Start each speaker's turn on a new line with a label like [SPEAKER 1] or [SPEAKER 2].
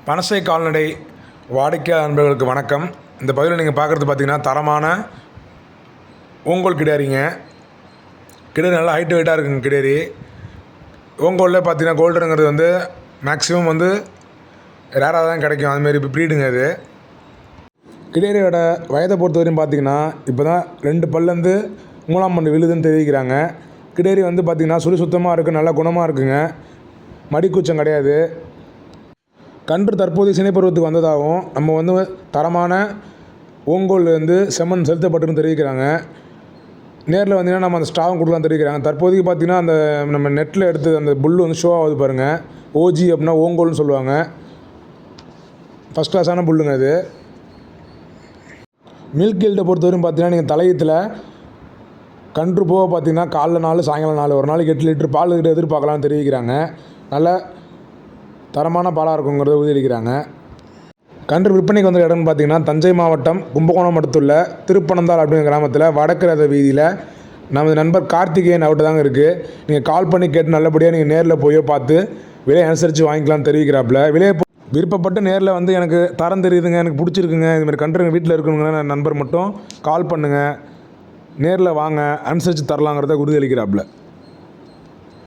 [SPEAKER 1] பனசை கால்நடை வாடிக்கையாளர் நண்பர்களுக்கு வணக்கம். இந்த பகுதியில் நீங்கள் பார்க்குறது பார்த்தீங்கன்னா தரமான ஓங்கோல் கிடாரிங்க. கிடாரி நல்லா ஹைட் வெயிட்டாக இருக்குங்க. கிடாரி ஓங்கோலில் பார்த்தீங்கன்னா கோல்டனுங்கிறது வந்து மேக்ஸிமம் வந்து ரேராக தான் கிடைக்கும். அதுமாரி ப்ரீடுங்க அது. கிடாரியோட வயதை பொறுத்த வரையும் பார்த்தீங்கன்னா இப்போ தான் 2 பல்லேருந்து 3ஆம் ஆண்டு விழுதுன்னு தெரிவிக்கிறாங்க. கிடாரி வந்து பார்த்திங்கன்னா சுழி சுத்தமாக இருக்குது, நல்ல குணமாக இருக்குங்க. மடிக்கூச்சம் கிடையாது. கன்று தற்போதைய சினைப்பருவத்துக்கு வந்ததாகவும் நம்ம வந்து தரமான ஓங்கோல் வந்து செம்மண் செலுத்தப்பட்டுன்னு தெரிவிக்கிறாங்க. நேரில் வந்தீங்கன்னா நம்ம அந்த ஸ்டாவும் கொடுக்கலாம் தெரிவிக்கிறாங்க. தற்போதைக்கு பார்த்திங்கன்னா அந்த நம்ம நெட்டில் எடுத்து அந்த புல்லு வந்து ஷோ ஆகுது பாருங்கள். ஓஜி அப்படின்னா ஓங்கோல்னு சொல்லுவாங்க. ஃபஸ்ட் கிளாஸான புல்லுங்க அது. மில்க் ஈல்டை பொறுத்தவரையும் பார்த்தீங்கன்னா நீங்கள் தலையத்தில் கன்று போக பார்த்தீங்கன்னா காலைல 4 சாயங்காலம் 4 ஒரு நாளைக்கு 8 லிட்டர் பால் எதிர்பார்க்கலாம்னு தெரிவிக்கிறாங்க. நல்ல தரமான பாலாக இருக்குங்கிறத உறுதியளிக்கிறாங்க. கன்று விற்பனைக்கு வந்த இடம்னு பார்த்தீங்கன்னா தஞ்சை மாவட்டம் கும்பகோணம் அடுத்துள்ள திருப்பனந்தாள் அப்படிங்கிற கிராமத்தில் வடக்கு ரத வீதியில் நமது நண்பர் கார்த்திகேயன் அவர்கிட்ட தாங்க இருக்குது. நீங்கள் கால் பண்ணி கேட்டு நல்லபடியாக நீங்கள் நேரில் போய் பார்த்து விலையை அனுசரித்து வாங்கிக்கலாம்னு தெரிவிக்கிறாப்புல. விலையை விருப்பப்பட்டு நேரில் வந்து எனக்கு தரம் தெரியுதுங்க, எனக்கு பிடிச்சிருக்குங்க, இதுமாதிரி கன்று எங்கள் வீட்டில் இருக்குங்கிற நண்பர் மட்டும் கால் பண்ணுங்கள், நேரில் வாங்க, அனுசரித்து தரலாங்கிறத உறுதியளிக்கிறாப்புல.